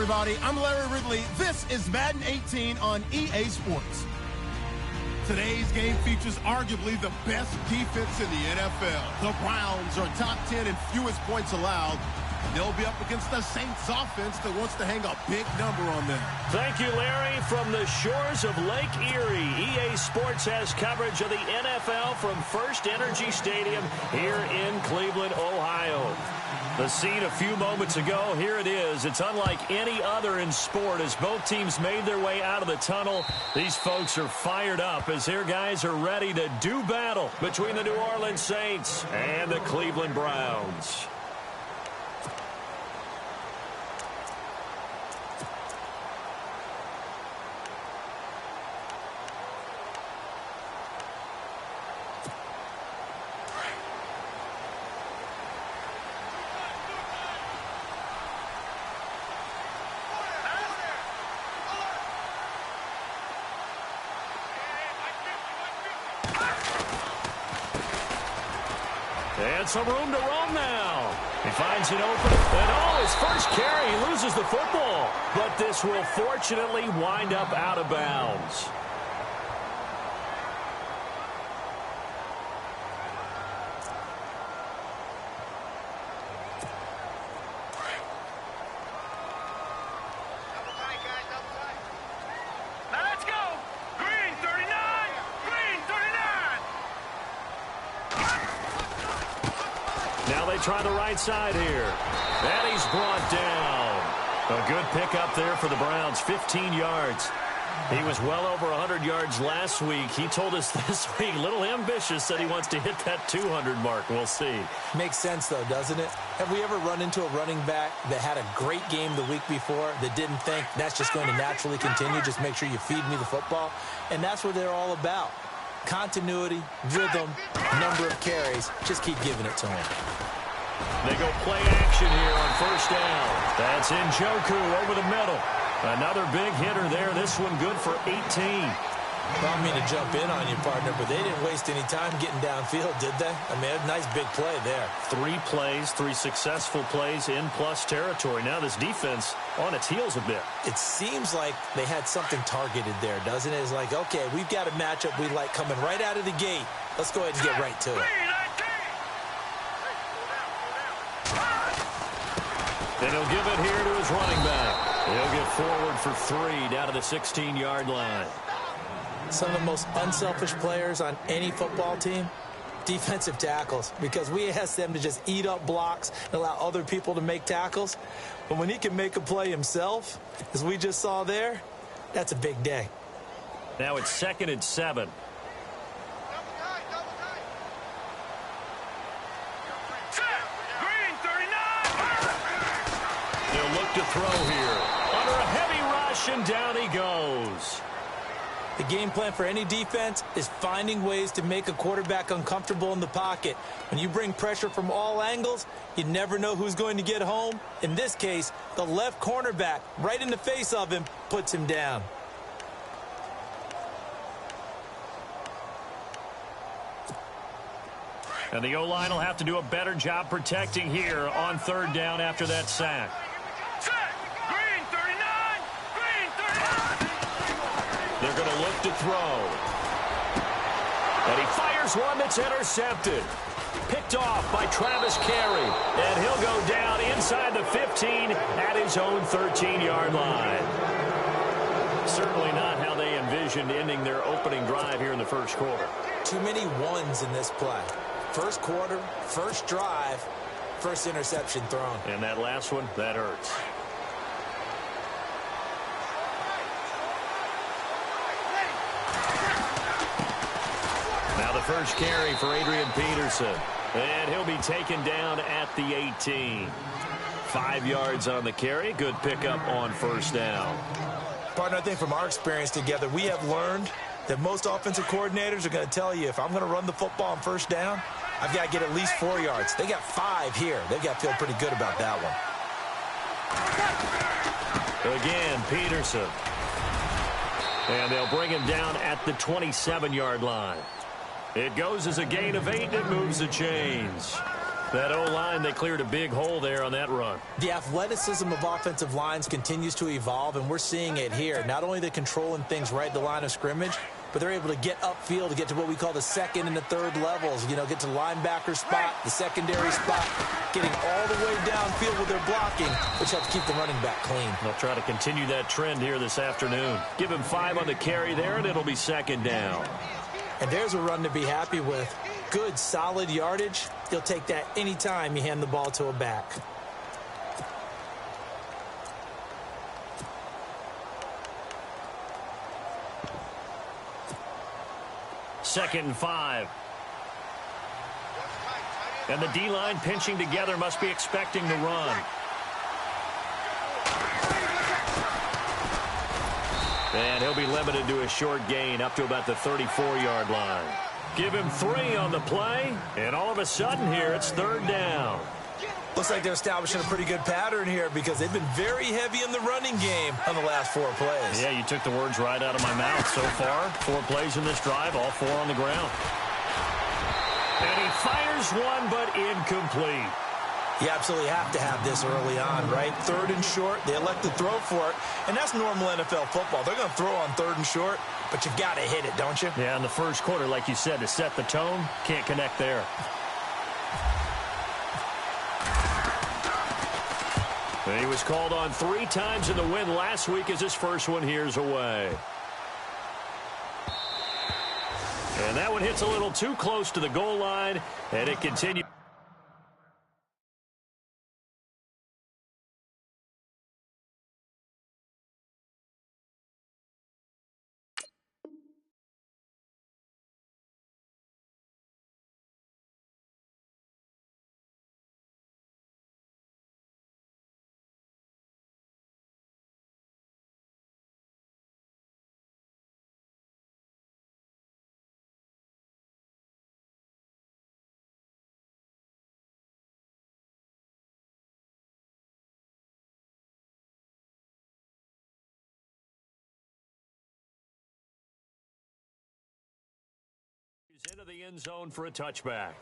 everybody. I'm Larry Ridley. This is Madden 18 on EA Sports. Today's game features arguably the best defense in the NFL. The Browns are top 10 in fewest points allowed. They'll be up against the Saints offense that wants to hang a big number on them. Thank you, Larry. From the shores of Lake Erie, EA Sports has coverage of the NFL from First Energy Stadium here in Cleveland, Ohio. The scene a few moments ago, here it is. It's unlike any other in sport as both teams made their way out of the tunnel. These folks are fired up as their guys are ready to do battle between the New Orleans Saints and the Cleveland Browns. And some room to roam now. He finds an opening. And his first carry, he loses the football. But this will fortunately wind up out of bounds. Try the right side here. And he's brought down. A good pickup there for the Browns, 15 yards. He was well over 100 yards last week. He told us this week, a little ambitious, that he wants to hit that 200 mark. We'll see. Makes sense, though, doesn't it? Have we ever run into a running back that had a great game the week before that didn't think that's just going to naturally continue? Just make sure you feed me the football. And that's what they're all about. Continuity, rhythm, number of carries. Just keep giving it to him. They go play action here on first down. That's Njoku over the middle. Another big hitter there. This one good for 18. Well, I mean to jump in on you, partner, but they didn't waste any time getting downfield, did they? I mean, a nice big play there. 3 plays, 3 successful plays in plus territory. Now this defense on its heels a bit. It seems like they had something targeted there, doesn't it? It's like, okay, we've got a matchup we like coming right out of the gate. Let's go ahead and get right to it. And he'll give it here to his running back. He'll get forward for 3 down to the 16-yard line. Some of the most unselfish players on any football team, defensive tackles, because we ask them to just eat up blocks and allow other people to make tackles. But when he can make a play himself, as we just saw there, that's a big day. Now it's 2nd and 7. To throw here. Under a heavy rush, and down he goes. The game plan for any defense is finding ways to make a quarterback uncomfortable in the pocket. When you bring pressure from all angles, you never know who's going to get home. In this case, the left cornerback, right in the face of him, puts him down. And the O-line will have to do a better job protecting here on 3rd down after that sack. They're going to look to throw. And he fires one that's intercepted. Picked off by Travis Carey. And he'll go down inside the 15 at his own 13-yard line. Certainly not how they envisioned ending their opening drive here in the first quarter. Too many ones in this play. First quarter, first drive, first interception thrown. And that last one, that hurts. Now the first carry for Adrian Peterson. And he'll be taken down at the 18. 5 yards on the carry. Good pickup on first down. Partner, I think from our experience together, we have learned that most offensive coordinators are going to tell you, if I'm going to run the football on first down, I've got to get at least 4 yards. They got 5 here. They've got to feel pretty good about that one. Again, Peterson. And they'll bring him down at the 27-yard line. It goes as a gain of 8, and it moves the chains. That O-line, they cleared a big hole there on that run. The athleticism of offensive lines continues to evolve, and we're seeing it here. Not only are they controlling things right at the line of scrimmage, but they're able to get upfield to get to what we call the second and the third levels. You know, get to the linebacker spot, the secondary spot, getting all the way downfield with their blocking, which helps keep the running back clean. They'll try to continue that trend here this afternoon. Give him 5 on the carry there, and it'll be second down. And there's a run to be happy with. Good, solid yardage. You'll take that anytime you hand the ball to a back. Second and 5. And the D-line pinching together, must be expecting the run. And he'll be limited to a short gain up to about the 34-yard line. Give him 3 on the play, and all of a sudden here it's third down. Looks like they're establishing a pretty good pattern here because they've been very heavy in the running game on the last 4 plays. Yeah, you took the words right out of my mouth. So far, 4 plays in this drive, all 4 on the ground. And he fires one, but incomplete. You absolutely have to have this early on, right? Third and short, they elect to throw for it, and that's normal NFL football. They're going to throw on third and short, but you've got to hit it, don't you? Yeah, in the first quarter, like you said, to set the tone, can't connect there. He was called on 3 times in the win last week as his first one here's away. And that one hits a little too close to the goal line, and it continues. Into the end zone for a touchback.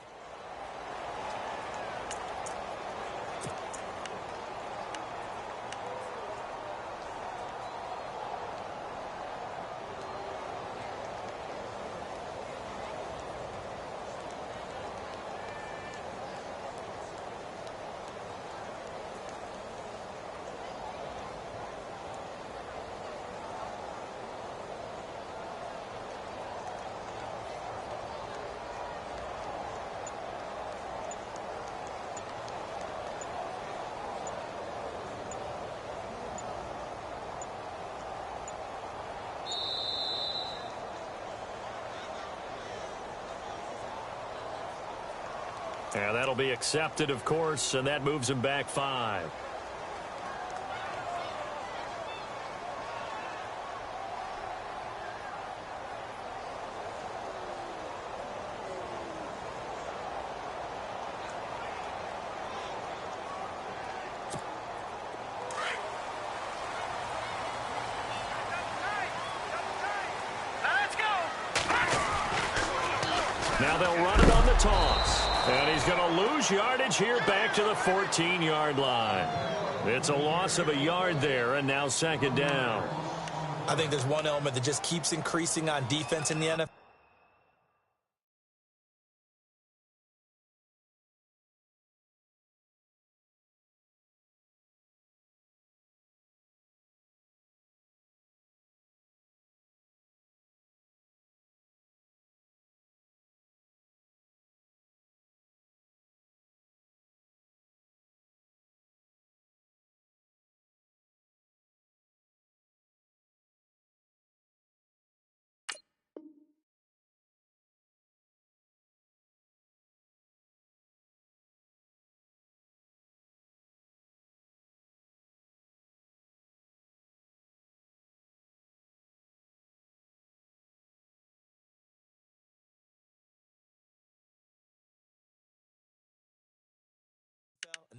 And that'll be accepted, of course, and that moves him back 5. Now they'll run it on the toss. And he's going to lose yardage here back to the 14-yard line. It's a loss of a yard there, and now second down. I think there's one element that just keeps increasing on defense in the NFL.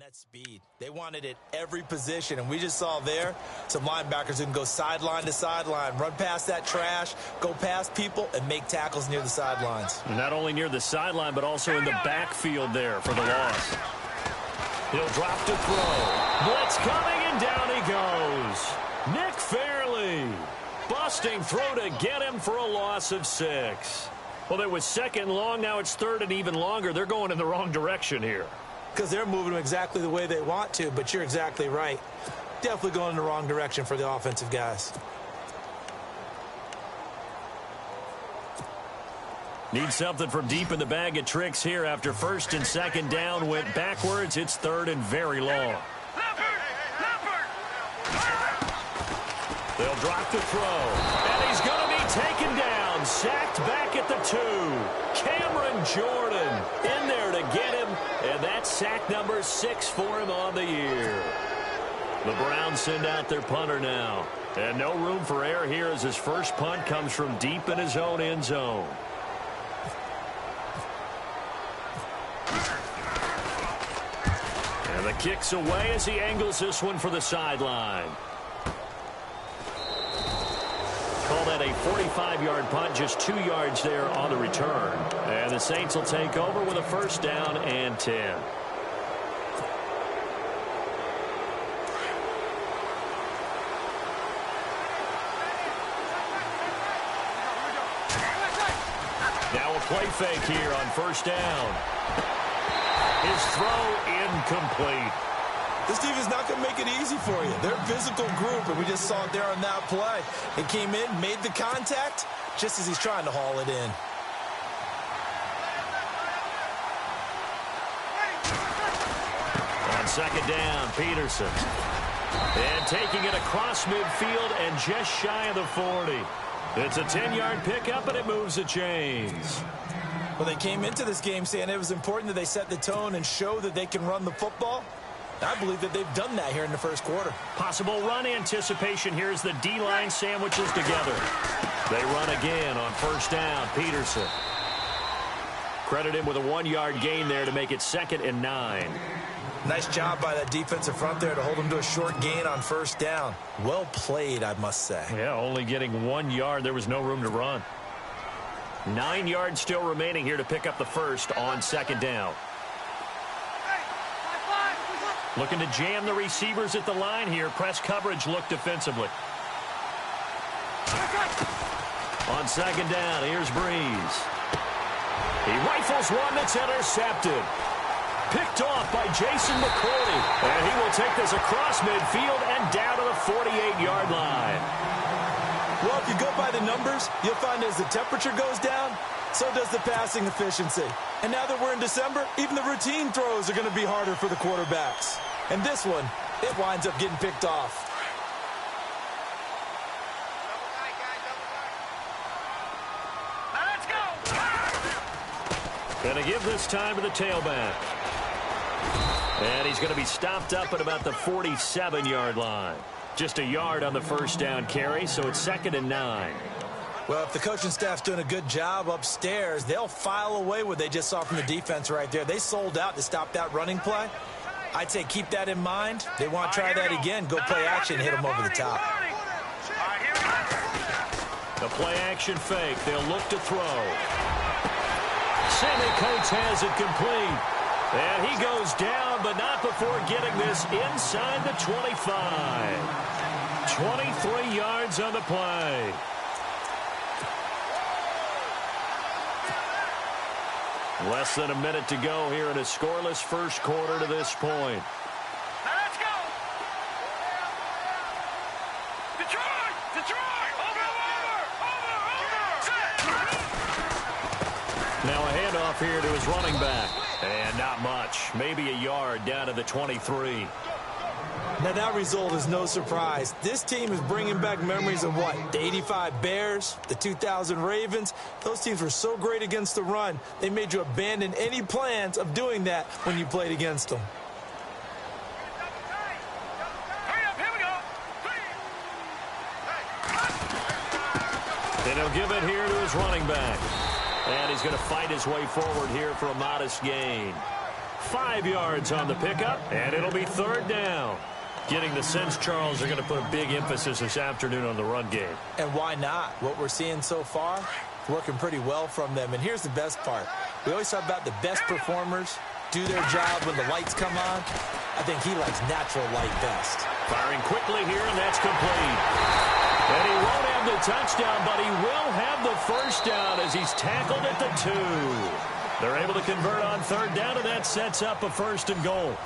And that's speed. They wanted it every position, and we just saw there some linebackers who can go sideline to sideline, run past that trash, go past people, and make tackles near the sidelines. Not only near the sideline, but also in the backfield there for the loss. He'll drop to throw. Blitz coming, and down he goes. Nick Fairley. Busting throw to get him for a loss of 6. Well, it was second long. Now it's third and even longer. They're going in the wrong direction here. Because they're moving them exactly the way they want to, but you're exactly right. Definitely going in the wrong direction for the offensive guys. Need something from deep in the bag of tricks here after first and second down went backwards. It's third and very long. They'll drop the throw, and he's going to be taken down, sacked back at the 2. Cameron Jordan in there to get him, and that's sack number 6 for him on the year. The Browns send out their punter now, and no room for error here as his first punt comes from deep in his own end zone. And the kick's away as he angles this one for the sideline. Call that a 45-yard punt, just 2 yards there on the return. And the Saints will take over with a first down and 10. Now a play fake here on first down. His throw incomplete. This team is not going to make it easy for you. They're a physical group, and we just saw it there on that play. It came in, made the contact, just as he's trying to haul it in. On second down, Peterson. And taking it across midfield and just shy of the 40. It's a 10-yard pickup, and it moves the chains. Well, they came into this game saying it was important that they set the tone and show that they can run the football. I believe that they've done that here in the first quarter. Possible run anticipation here as the D-line sandwiches together. They run again on first down. Peterson. Credit him with a 1-yard gain there to make it 2nd and 9. Nice job by that defensive front there to hold them to a short gain on first down. Well played, I must say. Yeah, only getting 1 yard. There was no room to run. 9 yards still remaining here to pick up the first on second down. Looking to jam the receivers at the line here. Press coverage look defensively. On second down, here's Breeze. He rifles one that's intercepted. Picked off by Jason McCourty. And he will take this across midfield and down to the 48-yard line. Well, if you go by the numbers, you'll find as the temperature goes down, so does the passing efficiency. And now that we're in December, even the routine throws are going to be harder for the quarterbacks. And this one, it winds up getting picked off. Going to give this time to the tailback. And he's going to be stopped up at about the 47-yard line. Just a yard on the first down carry, so it's 2nd and 9. Well, if the coaching staff's doing a good job upstairs, they'll file away what they just saw from the defense right there. They sold out to stop that running play. I'd say keep that in mind. They want to try that again. Go play action, hit them over the top. The play action fake. They'll look to throw. Sammy Coates has it complete. And he goes down, but not before getting this inside the 25. 23 yards on the play. Less than a minute to go here in a scoreless first quarter to this point. Let's go! Detroit! Detroit! Over! Now a handoff here to his running back. And not much. Maybe a yard down to the 23. Now, that result is no surprise. This team is bringing back memories of what? The 85 Bears, the 2000 Ravens. Those teams were so great against the run, they made you abandon any plans of doing that when you played against them. Hurry up, here we go! And he'll give it here to his running back. And he's going to fight his way forward here for a modest gain. 5 yards on the pickup, and it'll be third down. Getting the sense, Charles, they're going to put a big emphasis this afternoon on the run game. And why not? What we're seeing so far, working pretty well from them. And here's the best part. We always talk about the best performers do their job when the lights come on. I think he likes natural light best. Firing quickly here, and that's complete. And he won't have the touchdown, but he will have the first down as he's tackled at the 2. They're able to convert on third down, and that sets up a 1st and goal.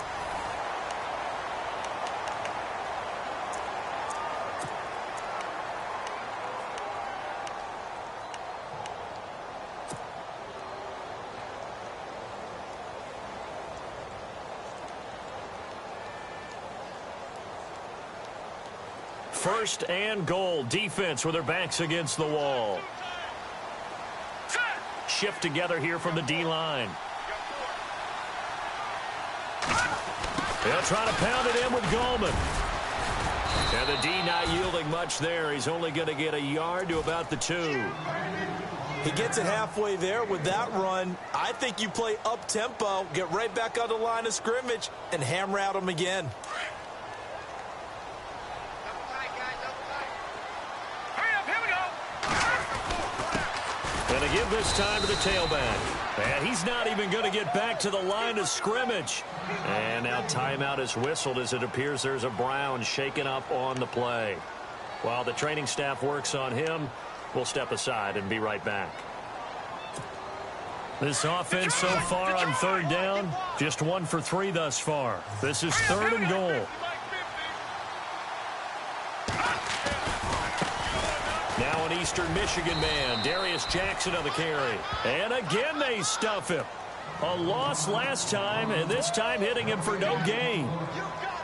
First and goal. Defense with their backs against the wall. Shift together here from the D-line. They'll try to pound it in with Goldman. And the D not yielding much there. He's only going to get a yard to about the 2. He gets it halfway there with that run. I think you play up-tempo, get right back on the line of scrimmage, and hammer at him again. Going to give this time to the tailback. And he's not even going to get back to the line of scrimmage. And now timeout is whistled as it appears there's a Brown shaken up on the play. While the training staff works on him, we'll step aside and be right back. This offense so far on third down, just 1 for 3 thus far. This is 3rd and goal. Now an Eastern Michigan man, Darius Jackson on the carry. And again they stuff him. A loss last time, and this time hitting him for no gain.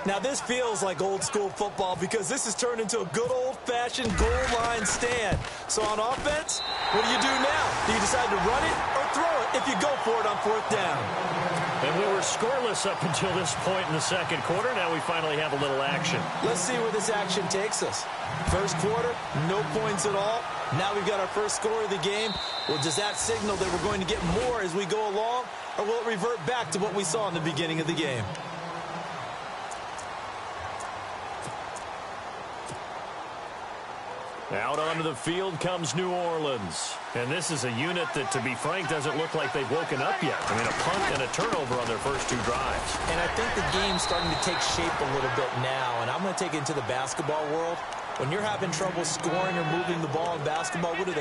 Now this feels like old school football because this has turned into a good old-fashioned goal line stand. So on offense, what do you do now? Do you decide to run it or throw it if you go for it on 4th down? And we were scoreless up until this point in the second quarter. Now we finally have a little action. Let's see where this action takes us. First quarter, no points at all. Now we've got our first score of the game. Well, does that signal that we're going to get more as we go along, or will it revert back to what we saw in the beginning of the game? Out onto the field comes New Orleans. And this is a unit that, to be frank, doesn't look like they've woken up yet. I mean, a punt and a turnover on their first 2 drives. And I think the game's starting to take shape a little bit now. And I'm going to take it into the basketball world. When you're having trouble scoring or moving the ball in basketball, what do?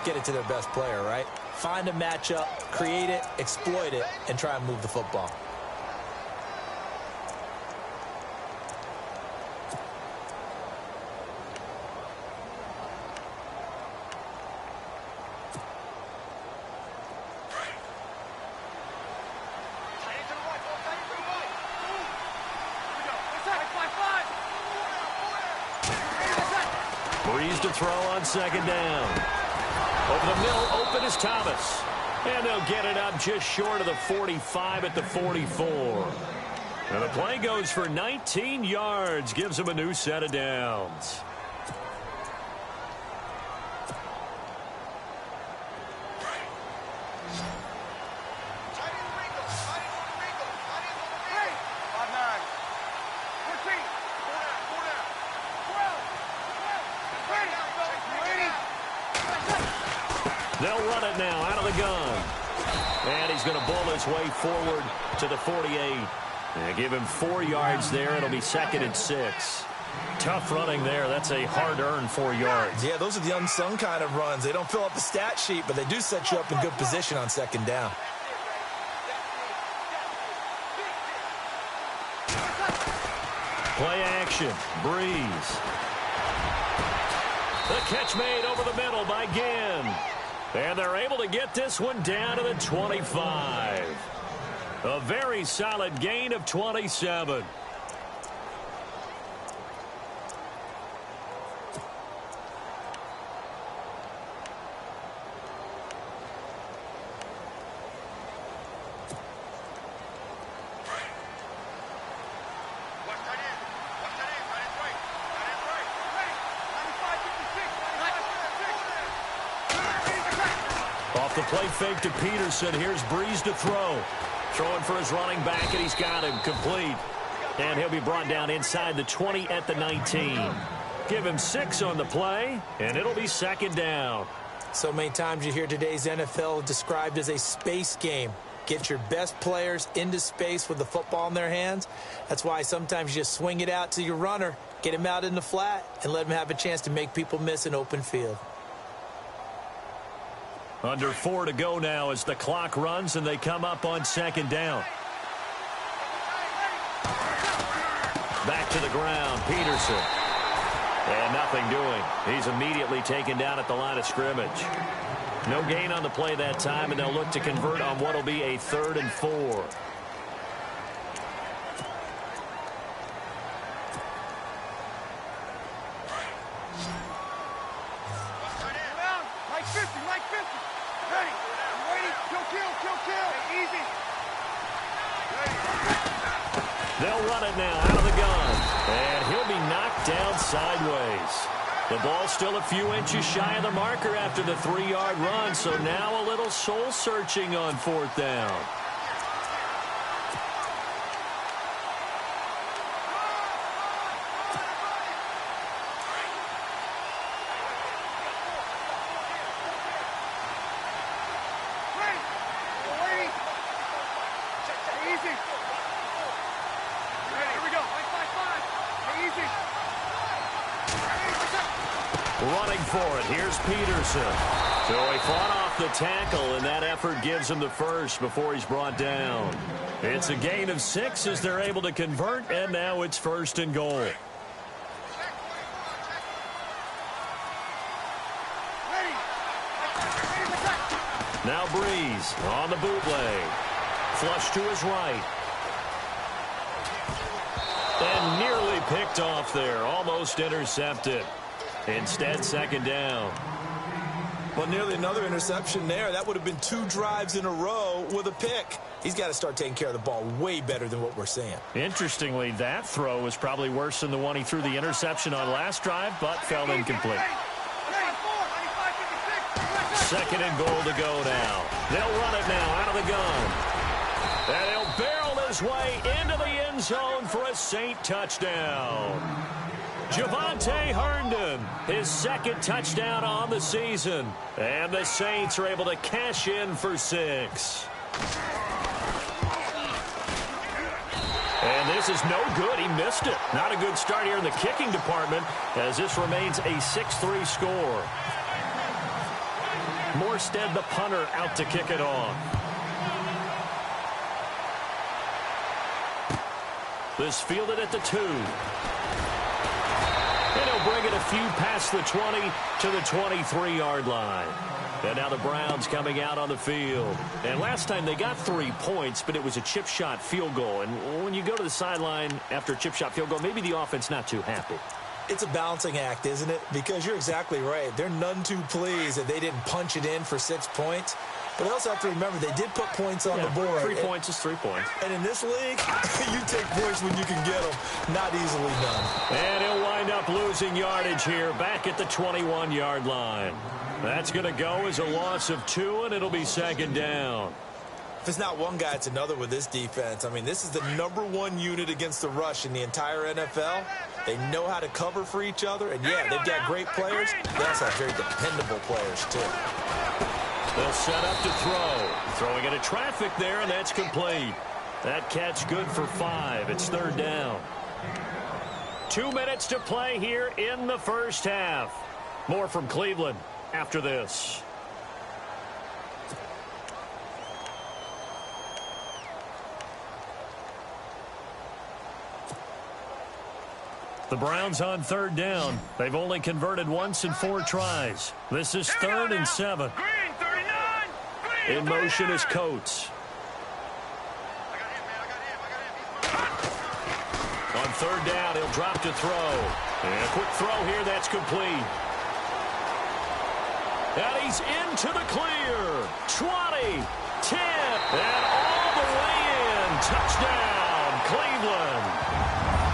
Get it to their best player, right? Find a matchup, create it, exploit it, and try and move the football. Breeze to throw on 2nd down. Over the middle, open is Thomas. And they'll get it up just short of the 45 at the 44. And the play goes for 19 yards, gives them a new set of downs. They'll run it now out of the gun. And he's going to bull his way forward to the 48. And give him 4 yards there. It'll be 2nd and 6. Tough running there. That's a hard-earned 4 yards. Yeah, those are the unsung kind of runs. They don't fill up the stat sheet, but they do set you up in good position on 2nd down. Play action. Breeze. The catch made over the middle by Ginn. And they're able to get this one down to the 25. A very solid gain of 27. Off the play fake to Peterson. Here's Breeze to throw. Throwing for his running back, and he's got him complete. And he'll be brought down inside the 20 at the 19. Give him 6 on the play, and it'll be second down. So many times you hear today's NFL described as a space game. Get your best players into space with the football in their hands. That's why sometimes you just swing it out to your runner, get him out in the flat, and let him have a chance to make people miss an open field. Under 4 to go now as the clock runs and they come up on second down. Back to the ground, Peterson. And nothing doing. He's immediately taken down at the line of scrimmage. No gain on the play that time, and they'll look to convert on what will be a 3rd and 4. They'll run it now out of the gun. And he'll be knocked down sideways. The ball still a few inches shy of the marker after the 3-yard run, so now a little soul-searching on 4th down. Running for it, here's Peterson. So he fought off the tackle, and that effort gives him the first before he's brought down. It's a gain of 6 as they're able to convert, and now it's 1st and goal. Now Breeze on the bootleg. Flush to his right. And nearly picked off there, almost intercepted. Instead, second down. Well, nearly another interception there. That would have been 2 drives in a row with a pick. He's got to start taking care of the ball way better than what we're seeing. Interestingly, that throw was probably worse than the one he threw the interception on last drive, but fell incomplete. 2nd and goal to go now. They'll run it now out of the gun. And he'll barrel his way into the end zone for a Saint touchdown. Javonte Herndon, his 2nd touchdown on the season. And the Saints are able to cash in for 6. And this is no good. He missed it. Not a good start here in the kicking department as this remains a 6-3 score. Morstead, the punter, out to kick it off. This fielded at the 2. And he'll bring it a few past the 20 to the 23-yard line. And now the Browns coming out on the field. And last time they got 3 points, but it was a chip shot field goal. And when you go to the sideline after a chip shot field goal, maybe the offense not too happy. It's a balancing act, isn't it? Because you're exactly right. They're none too pleased that they didn't punch it in for 6 points. But I also have to remember they did put points on the board. 3 points is 3 points. And in this league, you take points when you can get them. Not easily done. And he'll wind up losing yardage here back at the 21-yard line. That's going to go as a loss of 2, and it'll be second down. If it's not one guy, it's another with this defense. I mean, this is the #1 unit against the rush in the entire NFL. They know how to cover for each other. And, yeah, they've got great players. They also have very dependable players, too. They'll set up to throw. Throwing into traffic there, and that's complete. That catch good for 5. It's 3rd down. 2 minutes to play here in the first half. More from Cleveland after this. The Browns on 3rd down. They've only converted once in 4 tries. This is 3rd and 7. In motion is Coates. On 3rd down, he'll drop to throw. And a quick throw here, that's complete. And he's into the clear. 20, 10, and all the way in. Touchdown, Cleveland.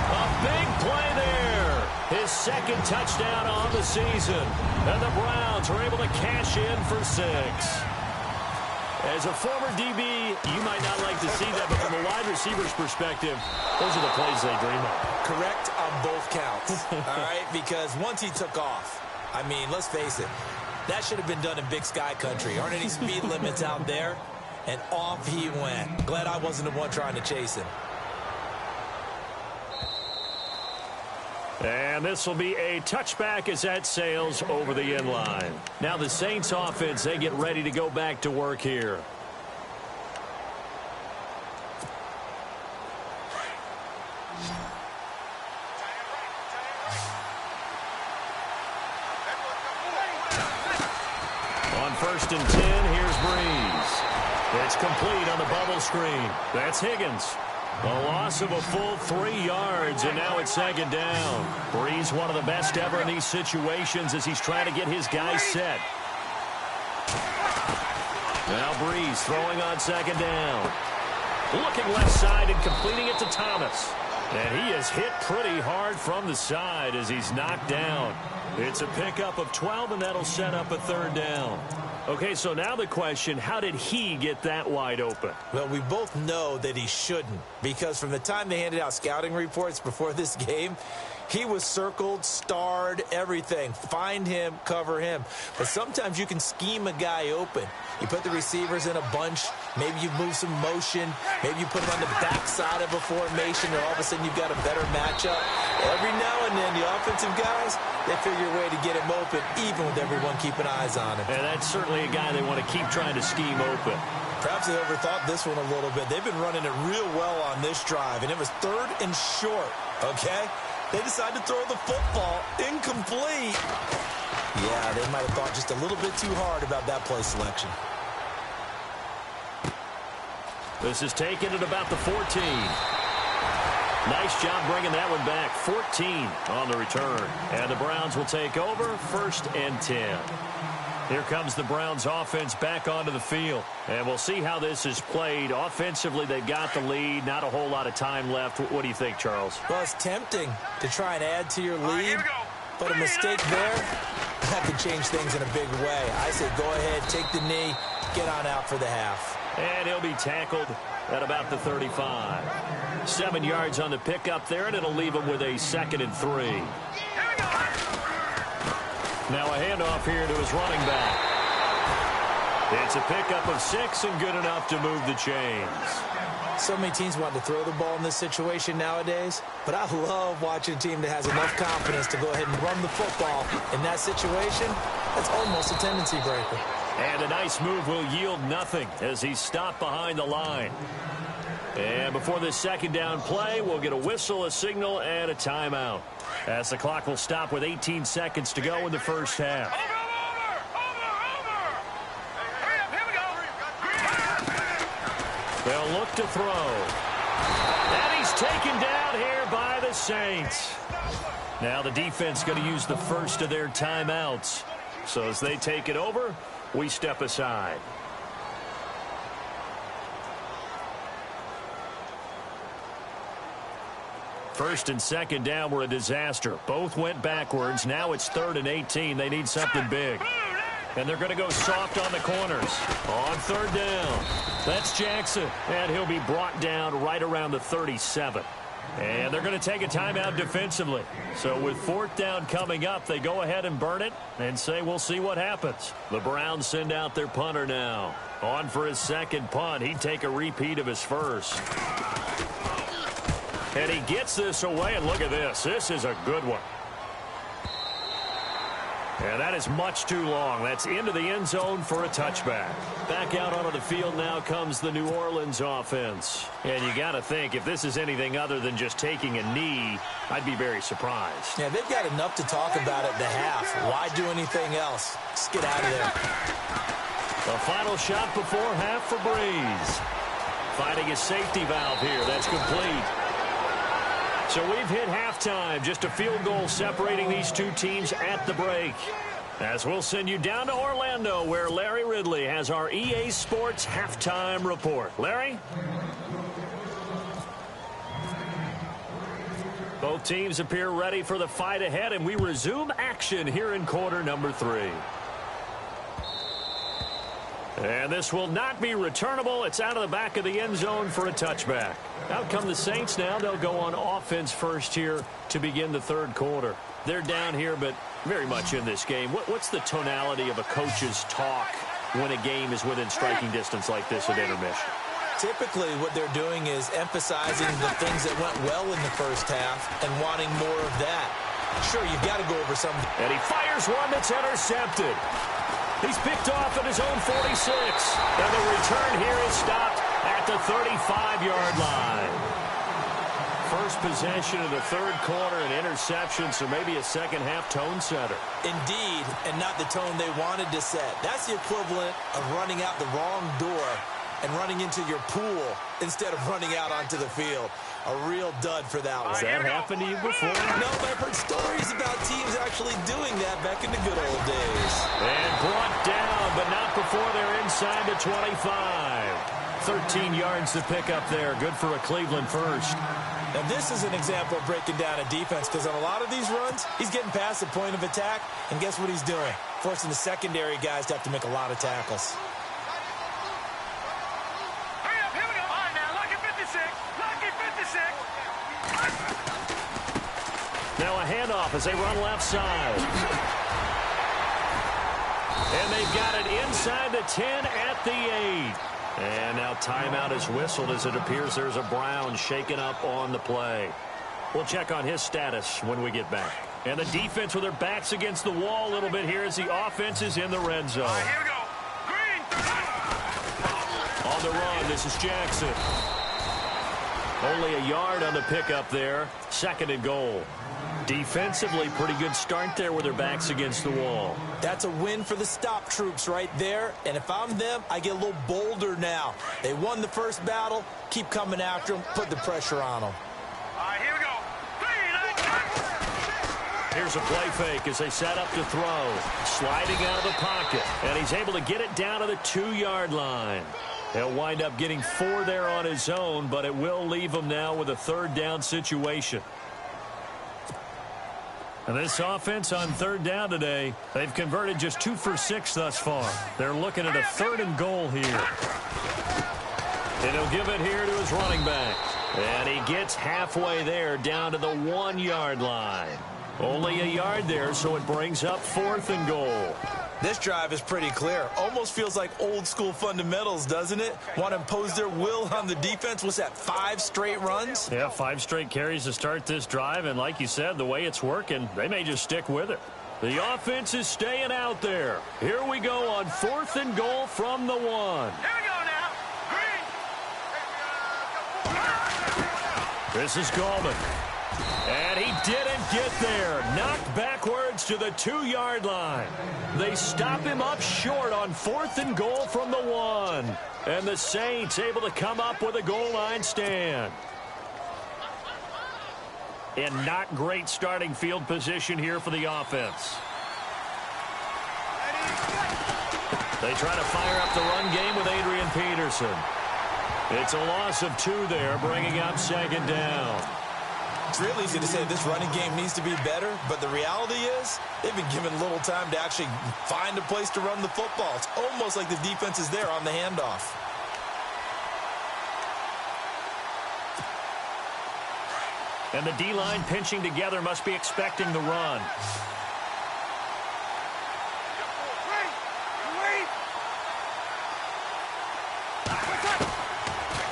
A big play there. His 2nd touchdown on the season. And the Browns are able to cash in for 6. As a former DB, you might not like to see that, but from a wide receiver's perspective, those are the plays they dream of. Correct on both counts, all right? Because once he took off, I mean, let's face it, that should have been done in Big Sky country. Aren't any speed limits out there? And off he went. Glad I wasn't the one trying to chase him. And this will be a touchback as that sails over the end line. Now the Saints offense, they get ready to go back to work here. On 1st and 10, here's Breeze. It's complete on the bubble screen. That's Higgins. A loss of a full 3 yards, and now it's 2nd down. Breeze, one of the best ever in these situations as he's trying to get his guys set. Now Breeze throwing on 2nd down. Looking left side and completing it to Thomas. And he is hit pretty hard from the side as he's knocked down. It's a pickup of 12, and that'll set up a 3rd down. Okay, so now the question, how did he get that wide open? Well, we both know that he shouldn't, because from the time they handed out scouting reports before this game, he was circled, starred, everything. Find him, cover him. But sometimes you can scheme a guy open. You put the receivers in a bunch. Maybe you move some motion. Maybe you put him on the backside of a formation, and all of a sudden you've got a better matchup. Every now and then, the offensive guys, they figure a way to get him open, even with everyone keeping eyes on him. And that's certainly a guy they want to keep trying to scheme open. Perhaps they overthought this one a little bit. They've been running it real well on this drive, and it was 3rd and short, okay? They decided to throw the football incomplete. Yeah, they might have thought just a little bit too hard about that play selection. This is taken at about the 14. Nice job bringing that one back. 14 on the return. And the Browns will take over, 1st and 10. Here comes the Browns offense back onto the field. And we'll see how this is played. Offensively, they've got the lead. Not a whole lot of time left. What do you think, Charles? Well, it's tempting to try and add to your lead. But a mistake there, that could change things in a big way. I say go ahead, take the knee, get on out for the half. And he'll be tackled at about the 35. 7 yards on the pickup there, and it'll leave him with a 2nd and 3. Now a handoff here to his running back. It's a pickup of 6 and good enough to move the chains. So many teams want to throw the ball in this situation nowadays, but I love watching a team that has enough confidence to go ahead and run the football. In that situation, that's almost a tendency breaker. And a nice move will yield nothing as he's stopped behind the line. And before this 2nd down play, we'll get a whistle, a signal, and a timeout. As the clock will stop with 18 seconds to go in the 1st half. They'll look to throw. And he's taken down here by the Saints. Now the defense going to use the first of their timeouts. So as they take it over, we step aside. First and 2nd down were a disaster. Both went backwards. Now it's 3rd and 18. They need something big. And they're going to go soft on the corners. On 3rd down. That's Jackson. And he'll be brought down right around the 37. And they're going to take a timeout defensively. So with 4th down coming up, they go ahead and burn it and say we'll see what happens. The Browns send out their punter now. On for his 2nd punt. He'd take a repeat of his 1st. And he gets this away, and look at this. This is a good one. And that is much too long. That's into the end zone for a touchback. Back out onto the field now comes the New Orleans offense. And you got to think, if this is anything other than just taking a knee, I'd be very surprised. Yeah, they've got enough to talk about at the half. Why do anything else? Just get out of there. The final shot before half for Breeze. Finding a safety valve here. That's complete. So we've hit halftime. Just a field goal separating these two teams at the break. As we'll send you down to Orlando, where Larry Ridley has our EA Sports halftime report. Larry? Both teams appear ready for the fight ahead, and we resume action here in quarter number 3. And this will not be returnable. It's out of the back of the end zone for a touchback. Out come the Saints now. They'll go on offense first here to begin the third quarter. They're down here, but very much in this game. What's the tonality of a coach's talk when a game is within striking distance like this at intermission? Typically, what they're doing is emphasizing the things that went well in the first half and wanting more of that. Sure, you've got to go over some. And he fires one that's intercepted. He's picked off at his own 46. And the return here is stopped at the 35-yard line. First possession of the third quarter, an interception, so maybe a second-half tone setter. Indeed, and not the tone they wanted to set. That's the equivalent of running out the wrong door and running into your pool instead of running out onto the field. A real dud for that one. Has that happened to you before? No, but I've heard stories about teams actually doing that back in the good old days. And brought down, but not before they're inside the 25. 13 yards to pick up there. Good for a Cleveland first. Now, this is an example of breaking down a defense because on a lot of these runs, he's getting past the point of attack, and guess what he's doing? Forcing the secondary guys to have to make a lot of tackles. Now a handoff as they run left side. And they've got it inside the 10 at the 8. And now timeout is whistled as it appears there's a Brown shaken up on the play. We'll check on his status when we get back. And the defense with their backs against the wall a little bit here as the offense is in the red zone. Here we go. Green. On the run, this is Jackson. Only a yard on the pickup there. Second and goal. Defensively, pretty good start there with their backs against the wall. That's a win for the stop troops right there. And if I'm them, I get a little bolder now. They won the first battle. Keep coming after them. Put the pressure on them. Here we go. Here's a play fake as they set up to throw. Sliding out of the pocket. And he's able to get it down to the 2-yard line. He'll wind up getting 4 there on his own, but it will leave him now with a third down situation. And this offense on third down today, they've converted just 2 for 6 thus far. They're looking at a 3rd and goal here. And he'll give it here to his running back. And he gets halfway there down to the 1-yard line. Only a yard there, so it brings up 4th and goal. This drive is pretty clear. Almost feels like old school fundamentals, doesn't it? Want to impose their will on the defense. Was that 5 straight runs? Yeah, 5 straight carries to start this drive. And like you said, the way it's working, they may just stick with it. The offense is staying out there. Here we go on 4th and goal from the 1. Here we go now. Green. This is Gallman. And he didn't get there. Knocked backwards to the 2-yard line. They stop him up short on 4th and goal from the 1. And the Saints able to come up with a goal line stand. And not great starting field position here for the offense. They try to fire up the run game with Adrian Peterson. It's a loss of 2 there, bringing up 2nd down. It's real easy to say this running game needs to be better, but the reality is they've been given little time to actually find a place to run the football. It's almost like the defense is there on the handoff. And the D-line pinching together must be expecting the run.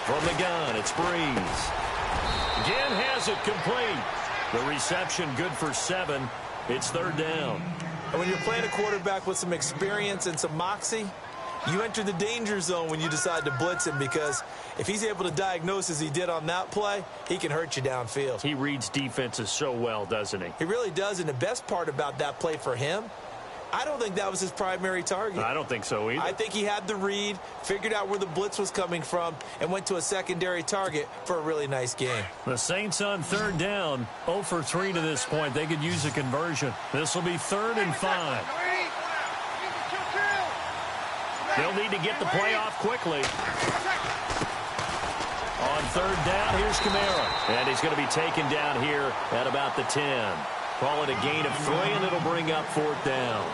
From the gun, it's Breeze. Again has it complete. The reception good for 7. It's 3rd down. And when you're playing a quarterback with some experience and some moxie, you enter the danger zone when you decide to blitz him, because if he's able to diagnose as he did on that play, he can hurt you downfield. He reads defenses so well, doesn't he? He really does, and the best part about that play for him, I don't think that was his primary target. I don't think so either. I think he had the read, figured out where the blitz was coming from, and went to a secondary target for a really nice game. The Saints on 3rd down, 0 for 3 to this point. They could use a conversion. This will be 3rd and 5. They'll need to get the play off quickly. On 3rd down, here's Kamara. And he's going to be taken down here at about the 10. Call it a gain of 3, and it'll bring up 4th down.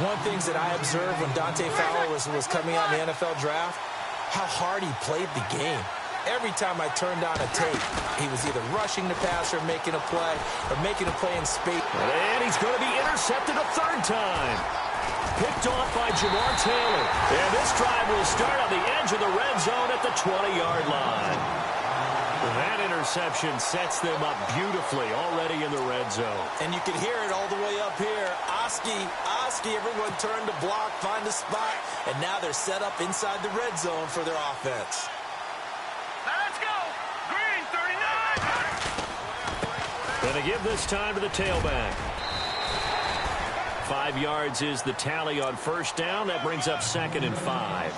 One of the things that I observed when Dante Fowler was coming out in the NFL draft, how hard he played the game. Every time I turned on a tape, he was either rushing the passer, making a play, or making a play in space. And he's going to be intercepted a third time. Picked off by Jamar Taylor. And this drive will start on the edge of the red zone at the 20-yard line. That interception sets them up beautifully already in the red zone. And you can hear it all the way up here. Oski, everyone turned to block, find a spot, and now they're set up inside the red zone for their offense. Let's go. Green 39. Going to give this time to the tailback. 5 yards is the tally on first down. That brings up 2nd and 5.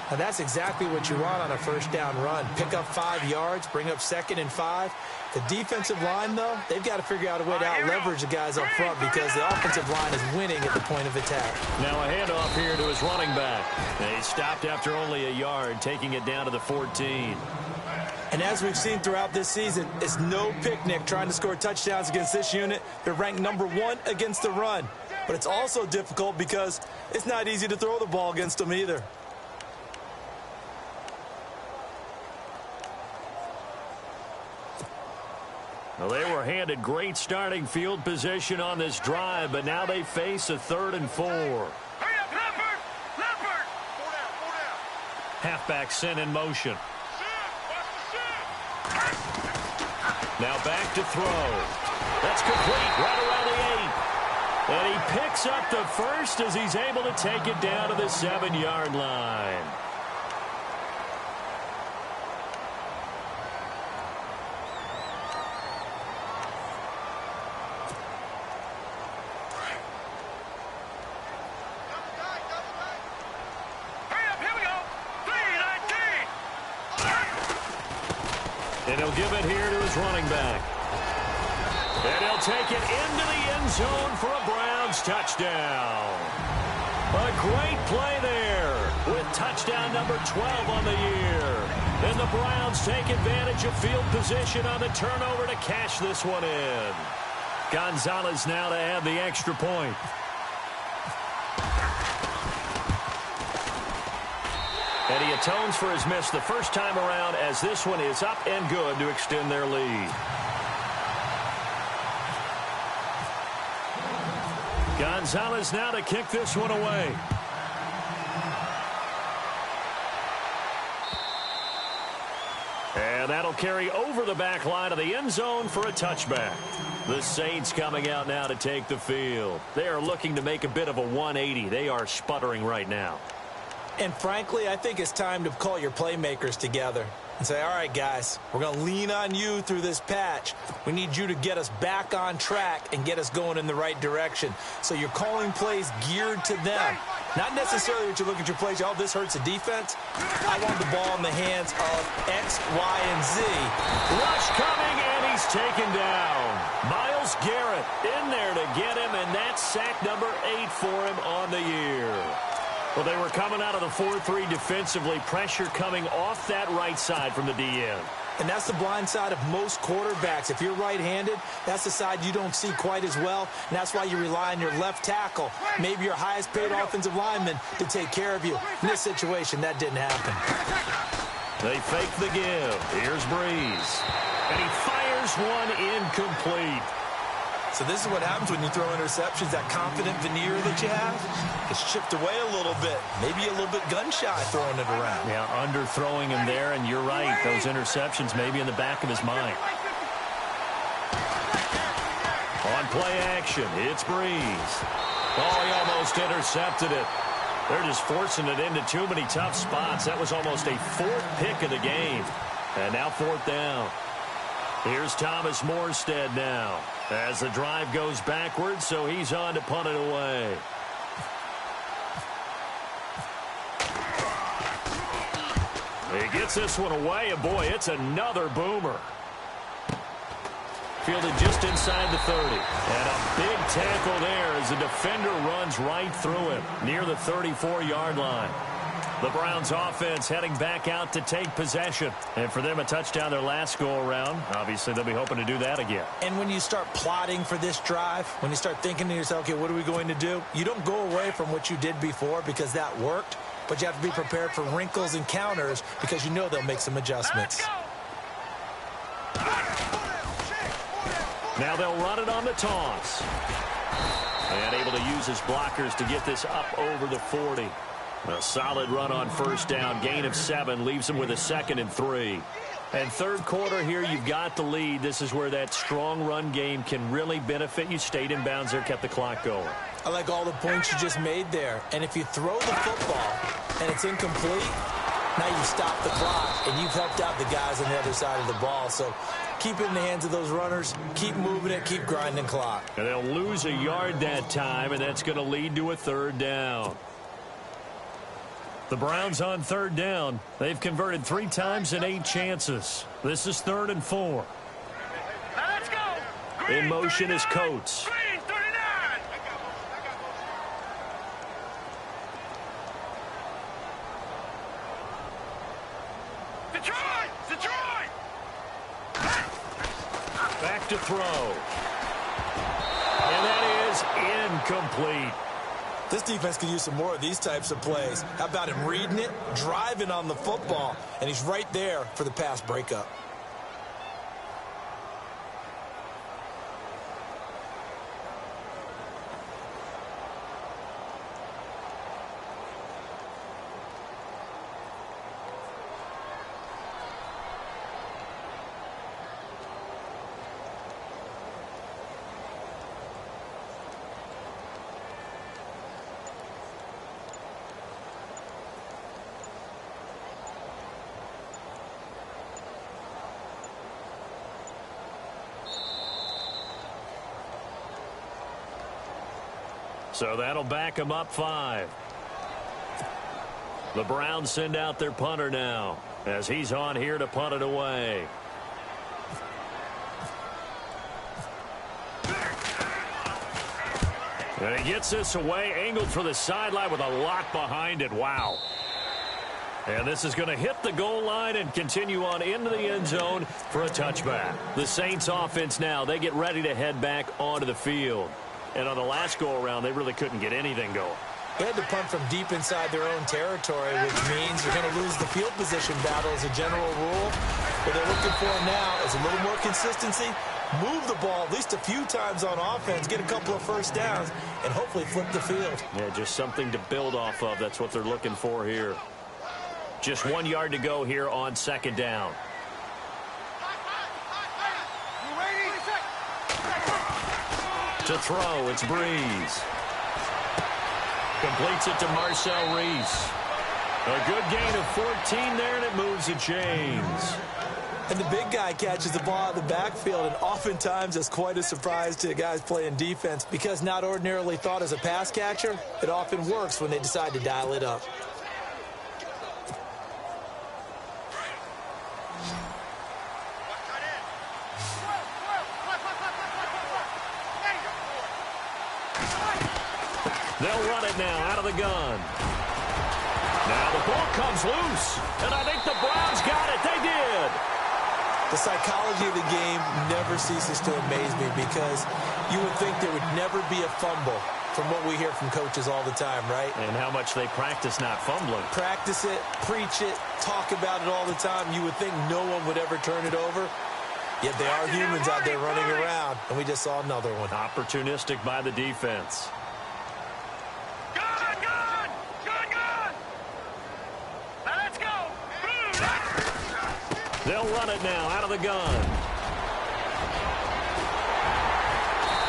Now that's exactly what you want on a first down run. Pick up 5 yards, bring up 2nd and 5. The defensive line, though, they've got to figure out a way to out-leverage the guys up front because the offensive line is winning at the point of attack. Now a handoff here to his running back. He stopped after only a yard, taking it down to the 14. And as we've seen throughout this season, it's no picnic trying to score touchdowns against this unit. They're ranked #1 against the run. But it's also difficult because it's not easy to throw the ball against them either. Well, they were handed great starting field position on this drive, but now they face a 3rd and 4. Hurry up, Leopard! Leopard! 4 down, 4 down. Halfback sent in motion. Now back to throw. That's complete right around the 8. And he picks up the first as he's able to take it down to the 7-yard line. And he'll give it here to his running back. And he'll take it into the end zone for a Browns touchdown. A great play there with touchdown number 12 on the year. And the Browns take advantage of field position on the turnover to cash this one in. Gonzalez now to add the extra point. And he atones for his miss the first time around as this one is up and good to extend their lead. Gonzalez now to kick this one away. And that'll carry over the back line of the end zone for a touchback. The Saints coming out now to take the field. They are looking to make a bit of a 180. They are sputtering right now. And frankly, I think it's time to call your playmakers together and say, all right, guys, we're going to lean on you through this patch. We need you to get us back on track and get us going in the right direction. So you're calling plays geared to them. Not necessarily what you look at your plays, oh, this hurts the defense. I want the ball in the hands of X, Y, and Z. Rush coming, and he's taken down. Myles Garrett in there to get him, and that's sack number 8 for him on the year. Well, they were coming out of the 4-3 defensively. Pressure coming off that right side from the DN. And that's the blind side of most quarterbacks. If you're right-handed, that's the side you don't see quite as well. And that's why you rely on your left tackle, maybe your highest-paid offensive lineman, to take care of you. In this situation, that didn't happen. They fake the give. Here's Breeze. And he fires one incomplete. So this is what happens when you throw interceptions. That confident veneer that you have is chipped away a little bit. Maybe a little bit gun-shy throwing it around. Yeah, under-throwing him there, and you're right. Those interceptions may be in the back of his mind. On play action, it's Breeze. Oh, he almost intercepted it. They're just forcing it into too many tough spots. That was almost a 4th pick of the game. And now 4th down. Here's Thomas Morstead now as the drive goes backwards, so he's on to punt it away. He gets this one away, and boy, it's another boomer. Fielded just inside the 30. And a big tackle there as the defender runs right through him near the 34-yard line. The Browns offense heading back out to take possession. And for them, a touchdown their last go-around. Obviously, they'll be hoping to do that again. And when you start plotting for this drive, when you start thinking to yourself, okay, what are we going to do? You don't go away from what you did before because that worked, but you have to be prepared for wrinkles and counters because you know they'll make some adjustments. Now they'll run it on the toss. And able to use his blockers to get this up over the 40. A solid run on first down. Gain of 7 leaves him with a 2nd and 3. And third quarter here, you've got the lead. This is where that strong run game can really benefit you. Stayed in bounds there, kept the clock going. I like all the points you just made there. And if you throw the football and it's incomplete, now you stop the clock and you've helped out the guys on the other side of the ball. So keep it in the hands of those runners. Keep moving it. Keep grinding clock. And they'll lose a yard that time, and that's going to lead to a 3rd down. The Browns on 3rd down. They've converted 3 times in 8 chances. This is 3rd and 4. Let's go. In motion is Coates. Green 39. Detroit. Back to throw. And that is incomplete. This defense could use some more of these types of plays. How about him reading it, driving on the football, and he's right there for the pass breakup. So that'll back them up 5. The Browns send out their punter now as he's on here to punt it away. And he gets this away, angled for the sideline with a lock behind it. Wow. And this is going to hit the goal line and continue on into the end zone for a touchback. The Saints offense now, they get ready to head back onto the field. And on the last go-around, they really couldn't get anything going. They had to punt from deep inside their own territory, which means you're going to lose the field position battle as a general rule. What they're looking for now is a little more consistency, move the ball at least a few times on offense, get a couple of first downs, and hopefully flip the field. Yeah, just something to build off of. That's what they're looking for here. Just 1 yard to go here on 2nd down. To throw, it's Breeze. Completes it to Marcel Reese. A good gain of 14 there, and it moves the chains. And the big guy catches the ball out of the backfield, and oftentimes that's quite a surprise to guys playing defense because not ordinarily thought as a pass catcher, it often works when they decide to dial it up. They'll run it now out of the gun. Now the ball comes loose, and I think the Browns got it. They did. The psychology of the game never ceases to amaze me because you would think there would never be a fumble from what we hear from coaches all the time, right? And how much they practice not fumbling. Practice it, preach it, talk about it all the time. You would think no one would ever turn it over. Yet they are humans out there running around, and we just saw another one. Opportunistic by the defense. They'll run it now out of the gun.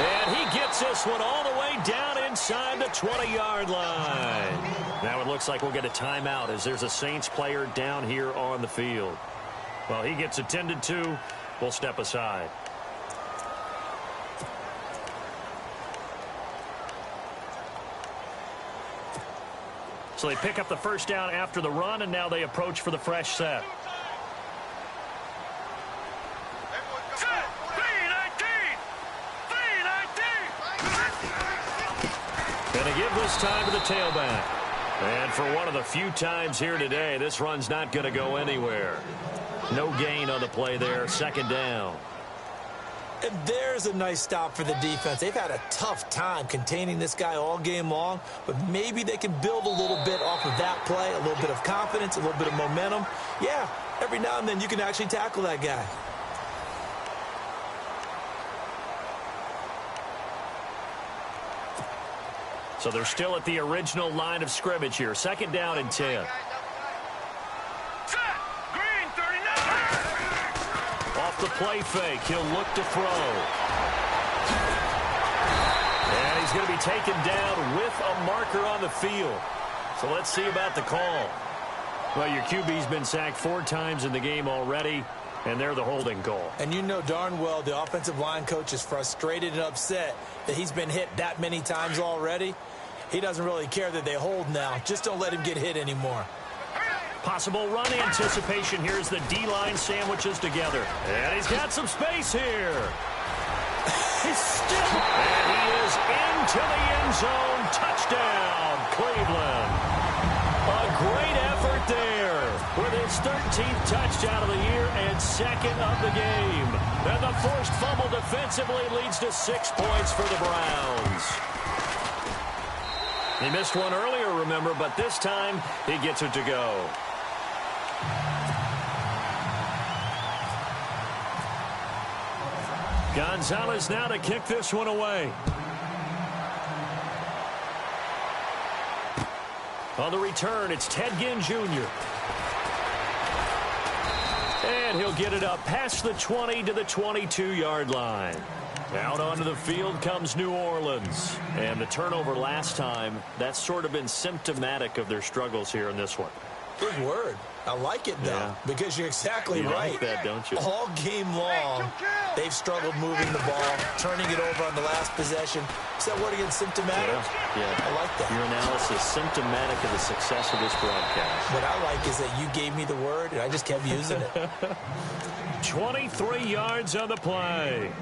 And he gets this one all the way down inside the 20-yard line. Now it looks like we'll get a timeout as there's a Saints player down here on the field. Well, he gets attended to. We'll step aside. So they pick up the first down after the run, and now they approach for the fresh set. Going to give this time to the tailback. And for one of the few times here today, this run's not going to go anywhere. No gain on the play there. Second down. And there's a nice stop for the defense. They've had a tough time containing this guy all game long, but maybe they can build a little bit off of that play, a little bit of confidence, a little bit of momentum. Yeah, every now and then you can actually tackle that guy. So they're still at the original line of scrimmage here. Second down and 10. Off the play fake, he'll look to throw. And he's going to be taken down with a marker on the field. So let's see about the call. Well, your QB's been sacked 4 times in the game already, and they're the holding call. And you know darn well the offensive line coach is frustrated and upset that he's been hit that many times already. He doesn't really care that they hold now. Just don't let him get hit anymore. Possible run anticipation. Here's the D-line sandwiches together. And he's got some space here. He's still. And he is into the end zone. Touchdown, Cleveland. A great effort there with his 13th touchdown of the year and second of the game. And the forced fumble defensively leads to 6 points for the Browns. He missed one earlier, remember, but this time he gets it to go. Gonzalez now to kick this one away. On the return, it's Ted Ginn Jr. And he'll get it up past the 20 to the 22-yard line. Out onto the field comes New Orleans. And the turnover last time, that's sort of been symptomatic of their struggles here in this one. Big word. I like it, though, because you're exactly right. Like that, don't you? All game long, they've struggled moving the ball, turning it over on the last possession. Is that word again, symptomatic? Yeah. I like that. Your analysis, symptomatic of the success of this broadcast. What I like is that you gave me the word, and I just kept using it. 23 yards on the play.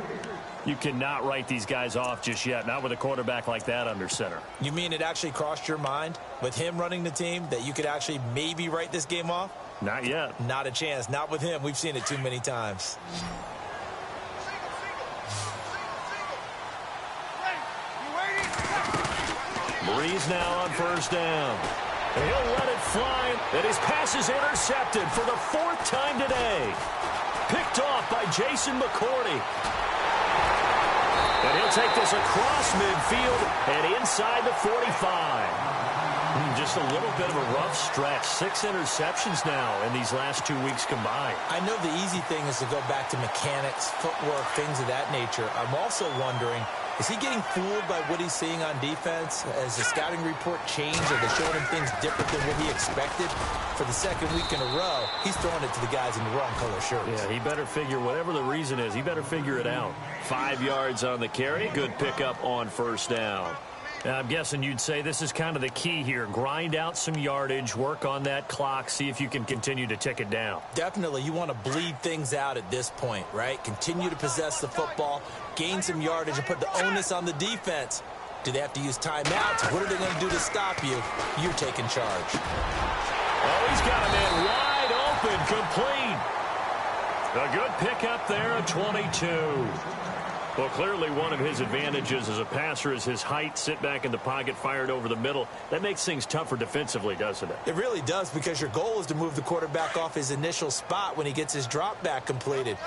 You cannot write these guys off just yet, not with a quarterback like that under center. You mean it actually crossed your mind with him running the team that you could actually maybe write this game off? Not yet. Not a chance. Not with him. We've seen it too many times. Breeze now on first down. And he'll let it fly. And his pass is intercepted for the 4th time today. Picked off by Jason McCourty. And he'll take this across midfield and inside the 45. Just a little bit of a rough stretch. 6 interceptions now in these last 2 weeks combined. I know the easy thing is to go back to mechanics, footwork, things of that nature. I'm also wondering, is he getting fooled by what he's seeing on defense? Has the scouting report changed? Are they showing him things different than what he expected? For the 2nd week in a row, he's throwing it to the guys in the wrong color shirts. Yeah, he better figure, whatever the reason is, he better figure it out. 5 yards on the carry. Good pickup on first down. Now, I'm guessing you'd say this is kind of the key here. Grind out some yardage, work on that clock, see if you can continue to tick it down. Definitely. You want to bleed things out at this point, right? Continue to possess the football, gain some yardage, and put the onus on the defense. Do they have to use timeouts? What are they going to do to stop you? You're taking charge. Oh, he's got a man wide open, complete. A good pickup there at 22. Well, clearly one of his advantages as a passer is his height. Sit back in the pocket, fired over the middle. That makes things tougher defensively, doesn't it? It really does, because your goal is to move the quarterback off his initial spot when he gets his drop back completed.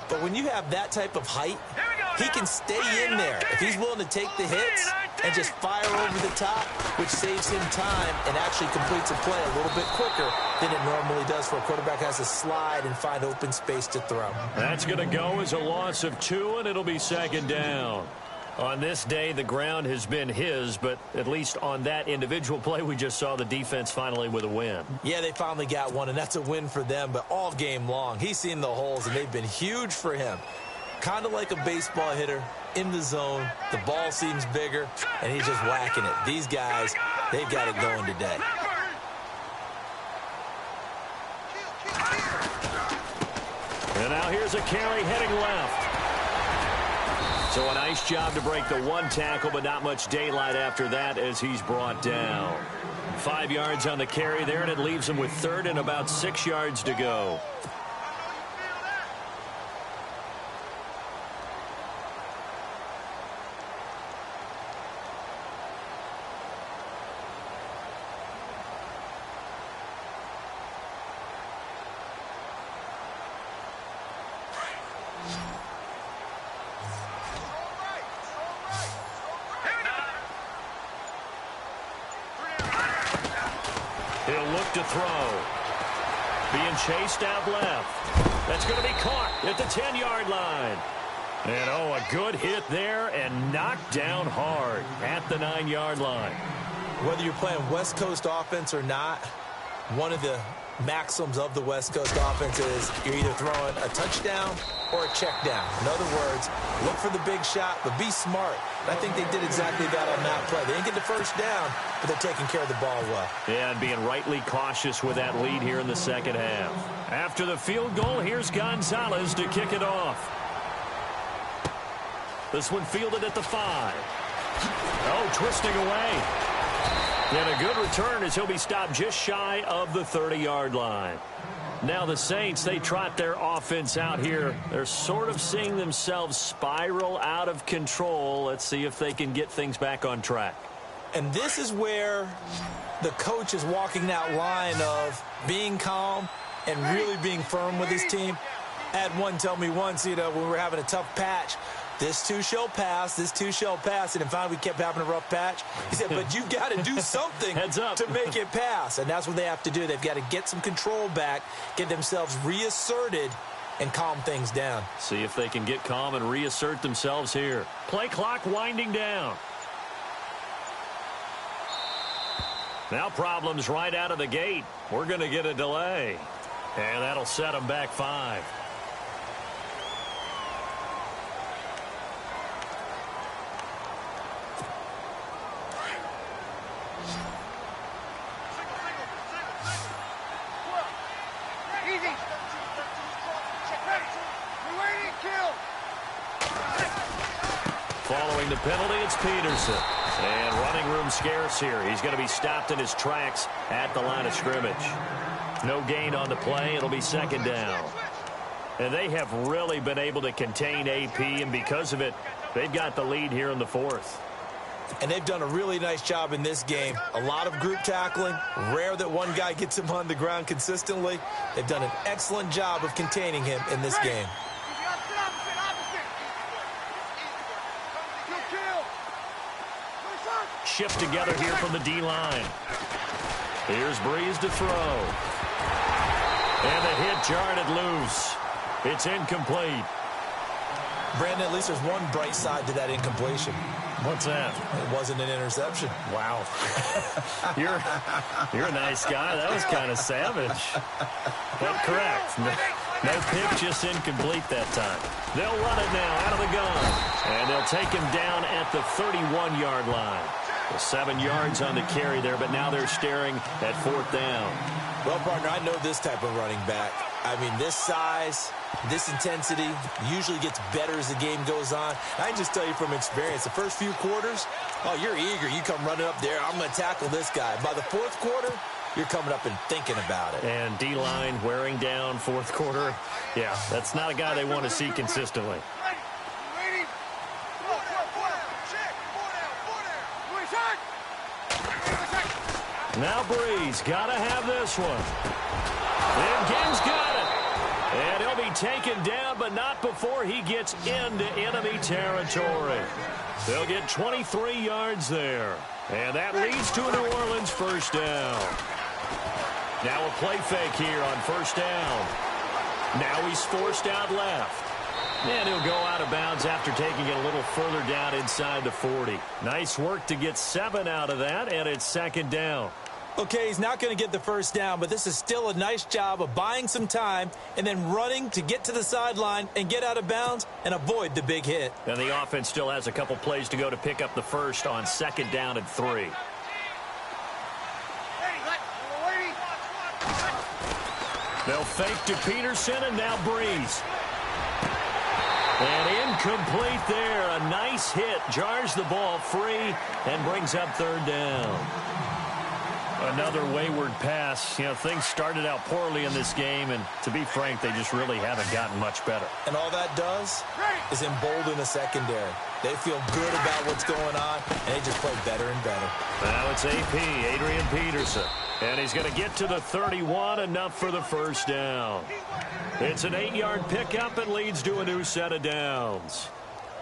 But when you have that type of height, he can stay in there if he's willing to take the hits and just fire over the top, which saves him time and actually completes a play a little bit quicker than it normally does for a quarterback who has to slide and find open space to throw. That's going to go as a loss of 2, and it'll be second down. On this day, the ground has been his, but at least on that individual play, we just saw the defense finally with a win. Yeah, they finally got one, and that's a win for them, but all game long, he's seen the holes, and they've been huge for him. Kind of like a baseball hitter in the zone. The ball seems bigger, and he's just whacking it. These guys, they've got it going today. And now here's a carry heading left. So a nice job to break the 1 tackle, but not much daylight after that as he's brought down. 5 yards on the carry there, and it leaves him with third and about 6 yards to go. He'll look to throw. Being chased out left. That's going to be caught at the 10-yard line. And, oh, a good hit there and knocked down hard at the 9-yard line. Whether you're playing West Coast offense or not, one of the maxims of the West Coast offense is you're either throwing a touchdown or a check down. In other words, look for the big shot, but be smart. And I think they did exactly that on that play. They didn't get the first down, but they're taking care of the ball well. Yeah, and being rightly cautious with that lead here in the second half. After the field goal, here's Gonzalez to kick it off. This one fielded at the 5. Oh, twisting away. And a good return as he'll be stopped just shy of the 30-yard line. Now the Saints, they trot their offense out here. They're sort of seeing themselves spiral out of control. Let's see if they can get things back on track. And this is where the coach is walking that line of being calm and really being firm with his team. I had one tell me once, when we were having a tough patch, this too shall pass, this too shall pass. And then finally we kept having a rough patch. He said, but you've got to do something to make it pass. And that's what they have to do. They've got to get some control back, get themselves reasserted, and calm things down. See if they can get calm and reassert themselves here. Play clock winding down. Now problems right out of the gate. We're going to get a delay. And that'll set them back 5. Following the penalty, it's Peterson. And running room scarce here. He's going to be stopped in his tracks at the line of scrimmage. No gain on the play. It'll be second down. And they have really been able to contain AP, and because of it, they've got the lead here in the 4th. And they've done a really nice job in this game. A lot of group tackling. Rare that one guy gets him on the ground consistently. They've done an excellent job of containing him in this game. Shift together here from the D-line. Here's Breeze to throw. And the hit jarred it loose. It's incomplete. Brandon, at least there's one bright side to that incompletion. What's that? It wasn't an interception. Wow. You're a nice guy. That was kind of savage. But correct. No pick, just incomplete that time. They'll run it now out of the gun. And they'll take him down at the 31-yard line. 7 yards on the carry there, but now they're staring at 4th down. Well, partner, I know this type of running back. I mean, this size, this intensity usually gets better as the game goes on. I can just tell you from experience, the first few quarters, oh, you're eager. You come running up there, I'm going to tackle this guy. By the 4th quarter, you're coming up and thinking about it. And D-line wearing down 4th quarter. Yeah, that's not a guy they want to see consistently. Now Breeze got to have this one. And Ging's got it. And he'll be taken down, but not before he gets into enemy territory. They'll get 23 yards there. And that leads to a New Orleans first down. Now a play fake here on first down. Now he's forced out left. And he'll go out of bounds after taking it a little further down inside the 40. Nice work to get 7 out of that, and it's second down. Okay, he's not going to get the first down, but this is still a nice job of buying some time and then running to get to the sideline and get out of bounds and avoid the big hit. And the offense still has a couple plays to go to pick up the first on second down and 3. They'll fake to Peterson, and now Breeze. And incomplete there. A nice hit. Jars the ball free and brings up third down. Another wayward pass. You know, things started out poorly in this game, and to be frank, they just really haven't gotten much better. And all that does is embolden the secondary. They feel good about what's going on, and they just play better and better. Now it's AP, Adrian Peterson. And he's going to get to the 31, enough for the first down. It's an 8-yard pickup and leads to a new set of downs.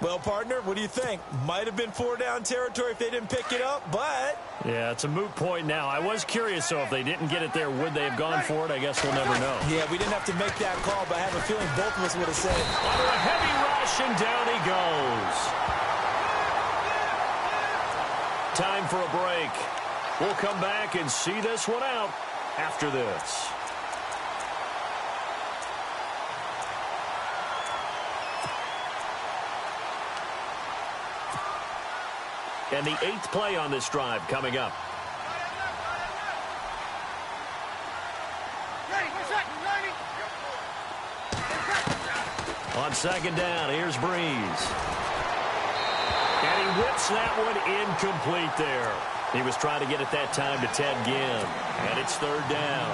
Well, partner, what do you think? Might have been 4-down territory if they didn't pick it up, but... Yeah, it's a moot point now. I was curious, so if they didn't get it there, would they have gone for it? I guess we'll never know. Yeah, we didn't have to make that call, but I have a feeling both of us would have said it. Under a heavy rush, and down he goes. Time for a break. We'll come back and see this one out after this. And the 8th play on this drive coming up. On second down, here's Breeze. And he whips that one incomplete there. He was trying to get it that time to Ted Ginn. And it's 3rd down.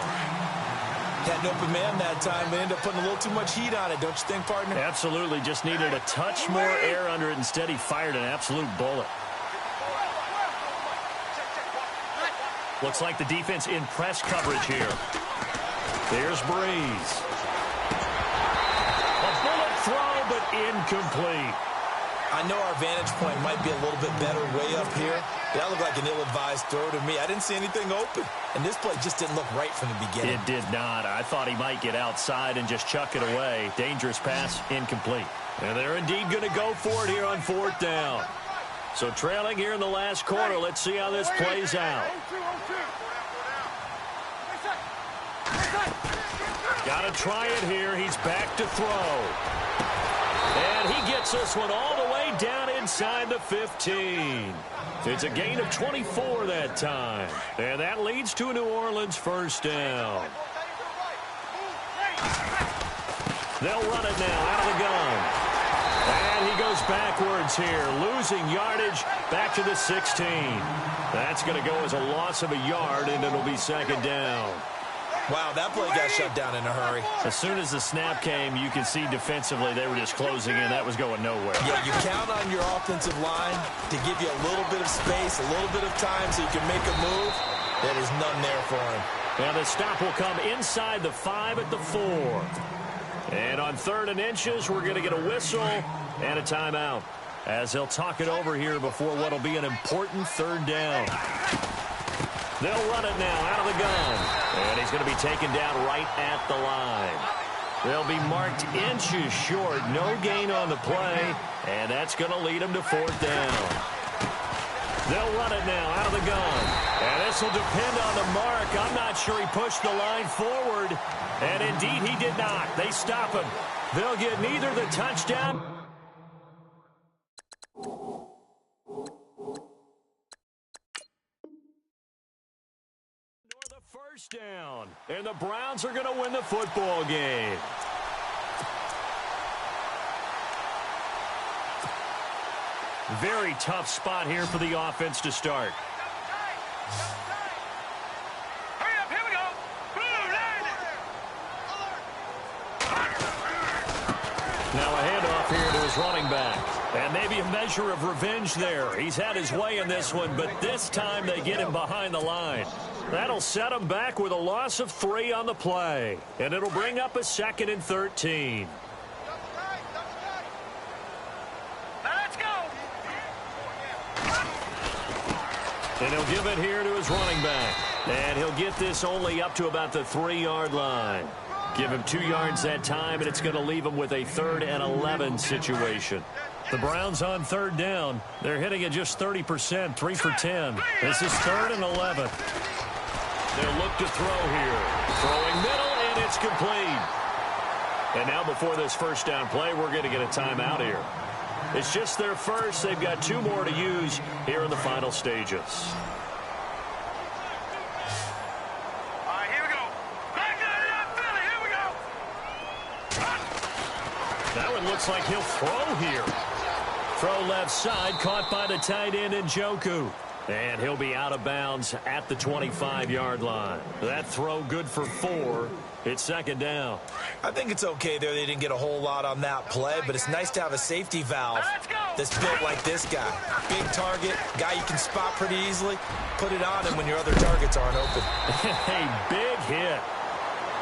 Had an open man that time, but ended up putting a little too much heat on it, don't you think, partner? Absolutely. Just needed a touch more air under it. Instead, he fired an absolute bullet. Looks like the defense in press coverage here. There's Breeze. A bullet throw, but incomplete. I know our vantage point might be a little bit better way up here. That looked like an ill-advised throw to me. I didn't see anything open. And this play just didn't look right from the beginning. It did not. I thought he might get outside and just chuck it away. Dangerous pass, incomplete. And they're indeed going to go for it here on 4th down. So trailing here in the last quarter. Let's see how this plays out. Got to try it here. He's back to throw. And he gets this one all the way down inside the 15. It's a gain of 24 that time. And that leads to a New Orleans first down. They'll run it now out of the gun. And he goes backwards here, losing yardage back to the 16. That's going to go as a loss of a yard, and it'll be 2nd down. Wow, that play got shut down in a hurry. As soon as the snap came, you can see defensively they were just closing in. That was going nowhere. Yeah, you count on your offensive line to give you a little bit of space, a little bit of time so you can make a move. There is none there for him. Now the stop will come inside the 5 at the 4. And on 3rd and inches, we're going to get a whistle and a timeout as they'll talk it over here before what will be an important 3rd down. They'll run it now out of the gun. And he's going to be taken down right at the line. They'll be marked inches short. No gain on the play. And that's going to lead them to 4th down. They'll run it now out of the gun. And this will depend on the mark. I'm not sure he pushed the line forward. And indeed he did not. They stop him. They'll get neither the touchdown. First down, and the Browns are going to win the football game. Very tough spot here for the offense to start. Hurry up, here we go. Now a handoff here to his running back. And maybe a measure of revenge there. He's had his way in this one, but this time they get him behind the line. That'll set him back with a loss of 3 on the play. And it'll bring up a 2nd and 13. Let's go. And he'll give it here to his running back. And he'll get this only up to about the 3-yard line. Give him 2 yards that time, and it's going to leave him with a 3rd and 11 situation. The Browns on 3rd down. They're hitting at just 30%, 3 for 10. This is 3rd and 11. They'll look to throw here. Throwing middle, and it's complete. And now before this first down play, we're going to get a timeout here. It's just their first. They've got 2 more to use here in the final stages. All right, here we go. Back it up, Philly. Here we go. That one looks like he'll throw here. Throw left side, caught by the tight end Njoku. And he'll be out of bounds at the 25-yard line. That throw good for 4. It's second down. I think it's okay there. They didn't get a whole lot on that play, but it's nice to have a safety valve that's built like this guy. Big target, guy you can spot pretty easily. Put it on him when your other targets aren't open. A big hit.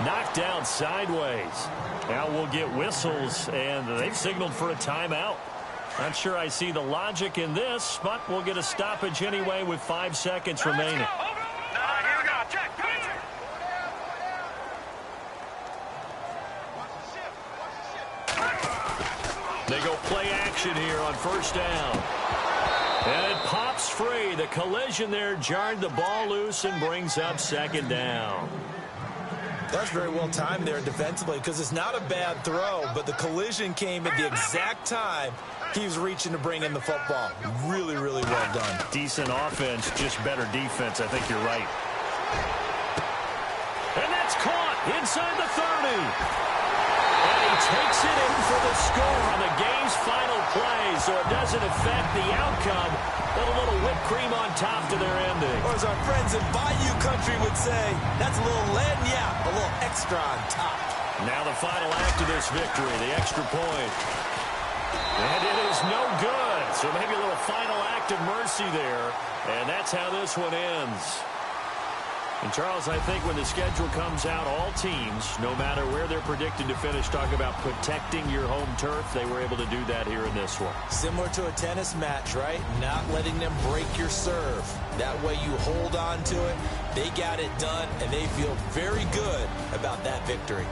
Knocked down sideways. Now we'll get whistles, and they've signaled for a timeout. Not sure I see the logic in this, but we'll get a stoppage anyway with 5 seconds remaining. Here we go. Check. They go play action here on first down. And it pops free. The collision there jarred the ball loose and brings up second down. That's very well timed there defensively because it's not a bad throw, but the collision came at the exact time he was reaching to bring in the football. Really, really well done. Decent offense, just better defense. I think you're right. And that's caught inside the 30. And he takes it in for the score on the game's final play, so it doesn't affect the outcome, but a little whipped cream on top to their ending. Or as our friends in Bayou Country would say, that's a little lagniappe, a little extra on top. Now the final act of this victory, the extra point. And it is no good. So maybe a little final act of mercy there. And that's how this one ends. And, Charles, I think when the schedule comes out, all teams, no matter where they're predicted to finish, talk about protecting your home turf. They were able to do that here in this one. Similar to a tennis match, right? Not letting them break your serve. That way you hold on to it. They got it done, and they feel very good about that victory.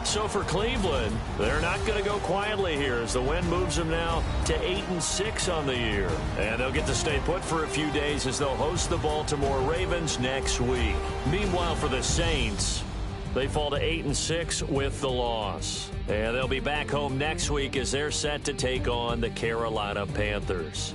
So for Cleveland, they're not going to go quietly here as the win moves them now to 8-6 on the year. And they'll get to stay put for a few days as they'll host the Baltimore Ravens next week. Meanwhile, for the Saints, they fall to 8-6 with the loss. And they'll be back home next week as they're set to take on the Carolina Panthers.